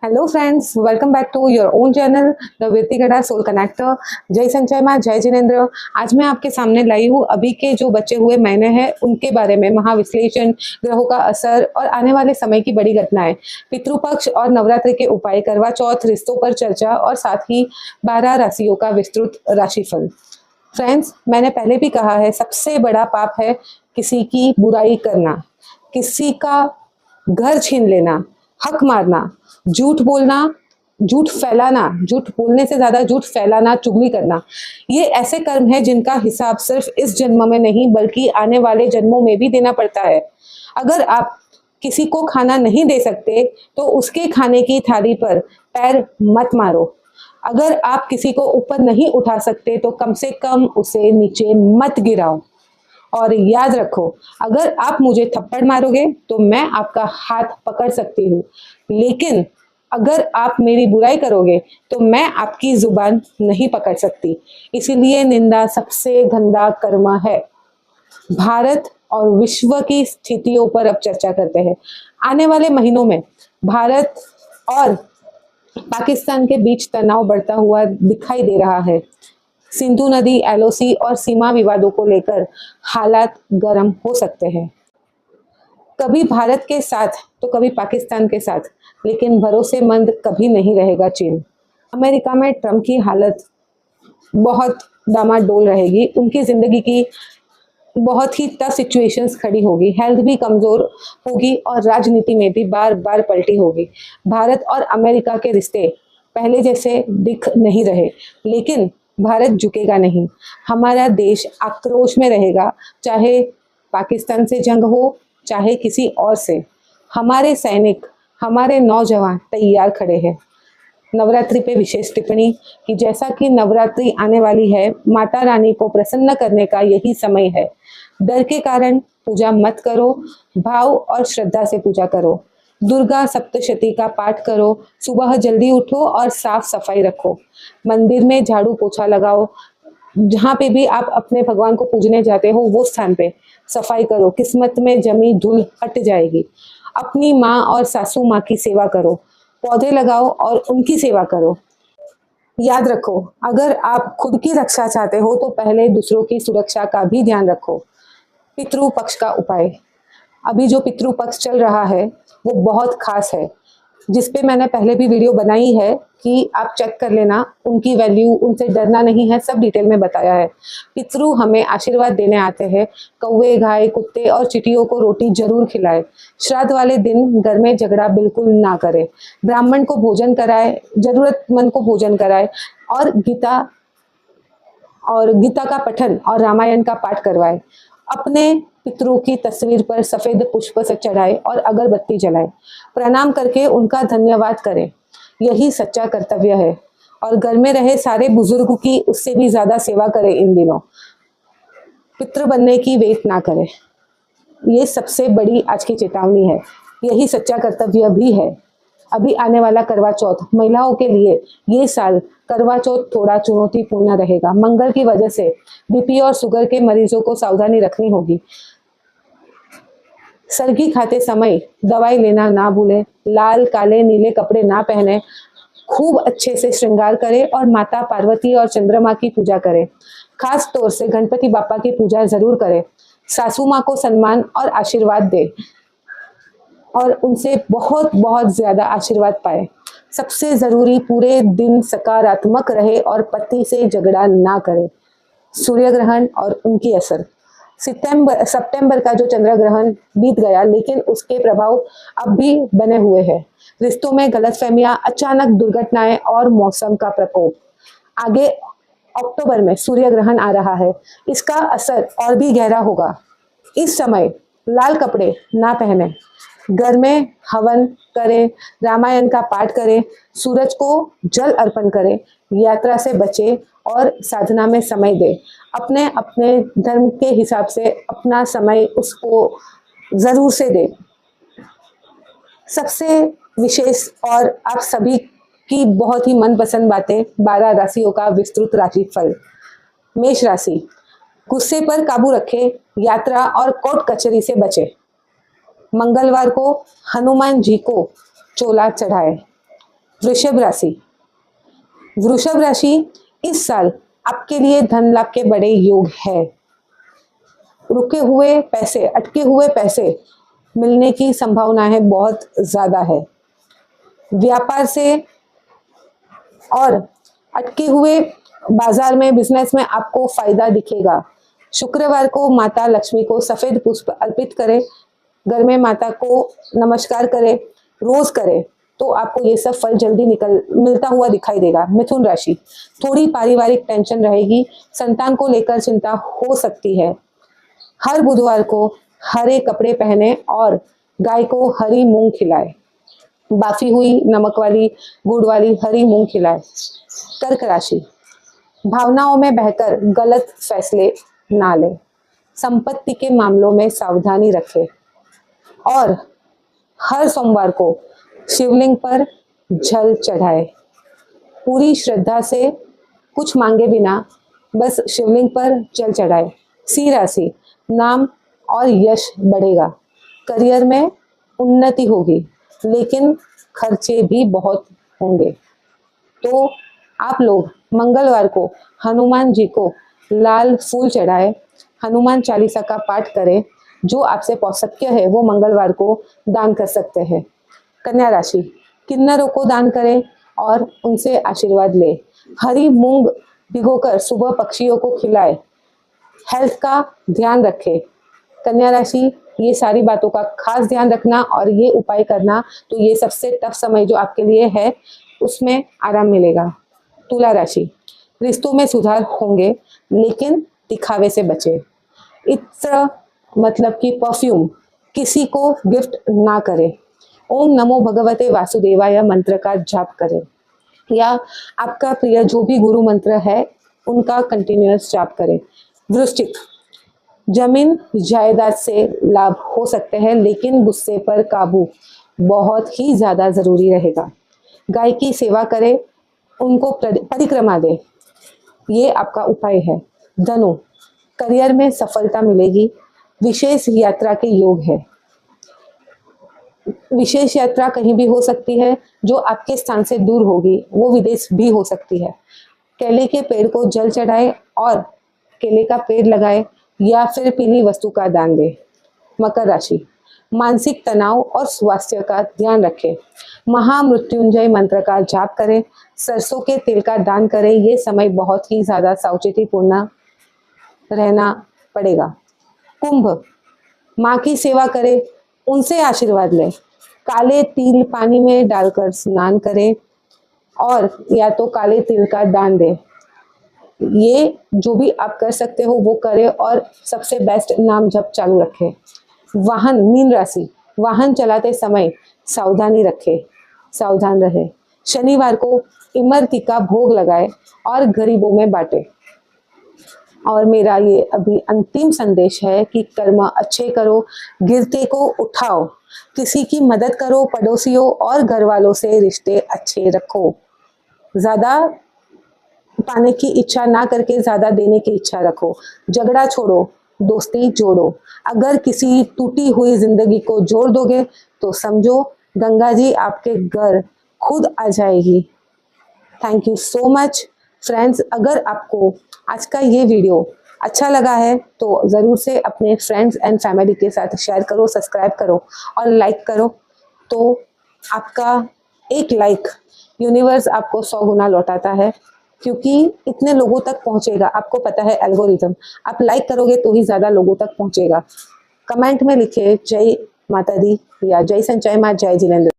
Hello friends, welcome back to your own channel the वीर्तिगढ़ा soul connector. जय संचय माँ, जय जिनेन्द्र। आज मैं आपके सामने लाई हूँ अभी के जो बचे हुए महीने हैं उनके बारे में, महाविश्लेषण, ग्रहों का असर और आने वाले समय की बड़ी घटनाएं, पितृपक्ष और नवरात्रि के उपाय, करवा चौथ, रिश्तों पर चर्चा और साथ ही 12 राशियों का विस्तृत राशिफल। फ्रेंड्स, मैंने पहले भी कहा है, सबसे बड़ा पाप है किसी की बुराई करना, किसी का घर छीन लेना, हक मारना, झूठ बोलना, झूठ फैलाना, झूठ बोलने से ज्यादा झूठ फैलाना, चुगली करना। ये ऐसे कर्म है जिनका हिसाब सिर्फ इस जन्म में नहीं बल्कि आने वाले जन्मों में भी देना पड़ता है। अगर आप किसी को खाना नहीं दे सकते तो उसके खाने की थाली पर पैर मत मारो। अगर आप किसी को ऊपर नहीं उठा सकते तो कम से कम उसे नीचे मत गिराओ। और याद रखो, अगर आप मुझे थप्पड़ मारोगे तो मैं आपका हाथ पकड़ सकती हूँ, लेकिन अगर आप मेरी बुराई करोगे तो मैं आपकी जुबान नहीं पकड़ सकती। इसीलिए निंदा सबसे गंदा कर्म है। भारत और विश्व की स्थितियों पर अब चर्चा करते हैं। आने वाले महीनों में भारत और पाकिस्तान के बीच तनाव बढ़ता हुआ दिखाई दे रहा है। सिंधु नदी, एलओसी और सीमा विवादों को लेकर हालात गर्म हो सकते हैं। कभी भारत के साथ तो कभी पाकिस्तान के साथ, लेकिन भरोसेमंद कभी नहीं रहेगा चीन। अमेरिका में ट्रम्प की हालत बहुत डामाडोल रहेगी। उनकी जिंदगी की बहुत ही टफ सिचुएशंस खड़ी होगी, हेल्थ भी कमजोर होगी और राजनीति में भी बार बार पलटी होगी। भारत और अमेरिका के रिश्ते पहले जैसे दिख नहीं रहे, लेकिन भारत झुकेगा नहीं। हमारा देश आक्रोश में रहेगा, चाहे पाकिस्तान से जंग हो चाहे किसी और से। हमारे सैनिक, हमारे नौजवान तैयार खड़े हैं। नवरात्रि पे विशेष टिप्पणी कि जैसा कि नवरात्रि आने वाली है, माता रानी को प्रसन्न करने का यही समय है। डर के कारण पूजा मत करो, भाव और श्रद्धा से पूजा करो। दुर्गा सप्तशती का पाठ करो, सुबह जल्दी उठो और साफ सफाई रखो। मंदिर में झाड़ू पोछा लगाओ। जहाँ पे भी आप अपने भगवान को पूजने जाते हो वो स्थान पे सफाई करो। किस्मत में जमी धूल हट जाएगी। अपनी माँ और सासू माँ की सेवा करो, पौधे लगाओ और उनकी सेवा करो। याद रखो, अगर आप खुद की रक्षा चाहते हो तो पहले दूसरों की सुरक्षा का भी ध्यान रखो। पितृ पक्ष का उपाय। अभी जो पितृ पक्ष चल रहा है वो बहुत खास है, जिसपे मैंने पहले भी वीडियो बनाई है कि आप चेक कर लेना। उनकी वैल्यू, उनसे डरना नहीं है, सब डिटेल में बताया है। पितृ हमें आशीर्वाद देने आते हैं। कौवे, गाय, कुत्ते और चिटियों को रोटी जरूर खिलाए। श्राद्ध वाले दिन घर में झगड़ा बिल्कुल ना करे। ब्राह्मण को भोजन कराए, जरूरतमंद को भोजन कराए और गीता का पठन और रामायण का पाठ करवाए। अपने पितरों की तस्वीर पर सफेद पुष्प से चढ़ाए और अगरबत्ती जलाए। प्रणाम करके उनका धन्यवाद करें, यही सच्चा कर्तव्य है। और घर में रहे सारे बुजुर्ग की उससे भी ज्यादा सेवा करें। इन दिनों पितृ बनने की वेट ना करें। ये सबसे बड़ी आज की चेतावनी है, यही सच्चा कर्तव्य भी है। अभी आने वाला करवा चौथ महिलाओं के लिए ये साल करवा चौथ थोड़ा चुनौतीपूर्ण रहेगा। मंगल की वजह से बीपी और शुगर के मरीजों को सावधानी रखनी होगी। सरगी खाते समय दवाई लेना ना भूलें। लाल, काले, नीले कपड़े ना पहने। खूब अच्छे से श्रृंगार करें और माता पार्वती और चंद्रमा की पूजा करें। खास तौर से गणपति बापा की पूजा जरूर करें। सासू माँ को सम्मान और आशीर्वाद दें और उनसे बहुत बहुत ज्यादा आशीर्वाद पाए। सबसे जरूरी, पूरे दिन सकारात्मक रहे और पति से झगड़ा ना करे। सूर्य ग्रहण और उनकी असर। सितंबर का जो चंद्र ग्रहण बीत गया, लेकिन उसके प्रभाव अब भी बने हुए हैं। रिश्तों में गलतफहमियां, अचानक दुर्घटनाएं और मौसम का प्रकोप। आगे अक्टूबर में सूर्य ग्रहण आ रहा है, इसका असर और भी गहरा होगा। इस समय लाल कपड़े ना पहने। घर में हवन करें, रामायण का पाठ करें, सूरज को जल अर्पण करें, यात्रा से बचें और साधना में समय दें। अपने अपने धर्म के हिसाब से अपना समय उसको जरूर से दें। सबसे विशेष और आप सभी की बहुत ही मनपसंद बातें, 12 राशियों का विस्तृत राशिफल। मेष राशि, गुस्से पर काबू रखें, यात्रा और कोर्ट कचहरी से बचें। मंगलवार को हनुमान जी को चोला चढ़ाए। वृषभ राशि। वृषभ राशि, इस साल आपके लिए धन लाभ के बड़े योग है। रुके हुए पैसे, अटके हुए पैसे मिलने की संभावनाएं बहुत ज्यादा है। व्यापार से और अटके हुए बाजार में, बिजनेस में आपको फायदा दिखेगा। शुक्रवार को माता लक्ष्मी को सफेद पुष्प अर्पित करें, घर में माता को नमस्कार करें, रोज करें, तो आपको ये सब फल जल्दी मिलता हुआ दिखाई देगा। मिथुन राशि, थोड़ी पारिवारिक टेंशन रहेगी, संतान को लेकर चिंता हो सकती है। हर बुधवार को हरे कपड़े पहने और गाय को हरी मूंग खिलाए, बाफी हुई नमक वाली गुड़ वाली हरी मूंग खिलाए। कर्क राशि, भावनाओं में बहकर गलत फैसले ना लें, संपत्ति के मामलों में सावधानी रखें और हर सोमवार को शिवलिंग पर जल चढ़ाए। पूरी श्रद्धा से कुछ मांगे बिना बस शिवलिंग पर जल चढ़ाए। सिंह राशि, नाम और यश बढ़ेगा, करियर में उन्नति होगी, लेकिन खर्चे भी बहुत होंगे। तो आप लोग मंगलवार को हनुमान जी को लाल फूल चढ़ाए, हनुमान चालीसा का पाठ करें। जो आपसे शक्य है वो मंगलवार को दान कर सकते हैं। कन्या राशि, किन्नरों को दान करें और उनसे आशीर्वाद ले। हरी मूंग भिगोकर सुबह पक्षियों को खिलाए। हेल्थ का ध्यान रखें। कन्या राशि, ये सारी बातों का खास ध्यान रखना और ये उपाय करना, तो ये सबसे टफ समय जो आपके लिए है उसमें आराम मिलेगा। तुला राशि, रिश्तों में सुधार होंगे, लेकिन दिखावे से बचे। इत्र मतलब कि परफ्यूम किसी को गिफ्ट ना करें। ओम नमो भगवते वासुदेवाय मंत्र का जाप करें, या आपका प्रिय जो भी गुरु मंत्र है उनका कंटिन्यूअस जाप करें। वृश्चिक, जमीन जायदाद से लाभ हो सकते हैं, लेकिन गुस्से पर काबू बहुत ही ज्यादा जरूरी रहेगा। गाय की सेवा करें, उनको परिक्रमा दें, ये आपका उपाय है। धनु, करियर में सफलता मिलेगी, विशेष यात्रा के योग है। विशेष यात्रा कहीं भी हो सकती है, जो आपके स्थान से दूर होगी, वो विदेश भी हो सकती है। केले के पेड़ को जल चढ़ाए और केले का पेड़ लगाए, या फिर पीली वस्तु का दान दे। मकर राशि, मानसिक तनाव और स्वास्थ्य का ध्यान रखें। महामृत्युंजय मंत्र का जाप करें, सरसों के तेल का दान करें। ये समय बहुत ही ज्यादा सावचेती पूर्ण रहना पड़ेगा। कुंभ, माँ की सेवा करें, उनसे आशीर्वाद लें। काले तिल पानी में डालकर स्नान करें और या तो काले तिल का दान दें। ये जो भी आप कर सकते हो वो करें और सबसे बेस्ट नाम जप चालू रखें। वाहन, मीन राशि, वाहन चलाते समय सावधानी रखें, सावधान रहे। शनिवार को इमरती का भोग लगाए और गरीबों में बांटे। और मेरा ये अभी अंतिम संदेश है कि कर्म अच्छे करो, गिरते को उठाओ, किसी की मदद करो, पड़ोसियों और घर वालों से रिश्ते अच्छे रखो। ज्यादा पाने की इच्छा ना करके ज्यादा देने की इच्छा रखो। झगड़ा छोड़ो, दोस्ती जोड़ो। अगर किसी टूटी हुई जिंदगी को जोड़ दोगे तो समझो गंगा जी आपके घर खुद आ जाएगी। Thank you so much friends. अगर आपको आज का ये वीडियो अच्छा लगा है तो ज़रूर से अपने फ्रेंड्स एंड फैमिली के साथ शेयर करो, सब्सक्राइब करो और लाइक करो। तो आपका एक लाइक यूनिवर्स आपको 100 गुना लौटाता है, क्योंकि इतने लोगों तक पहुंचेगा। आपको पता है एल्गोरिथम, आप लाइक करोगे तो ही ज़्यादा लोगों तक पहुंचेगा। कमेंट में लिखे जय माता दी या जय संचय माँ, जय जिनेंद्र।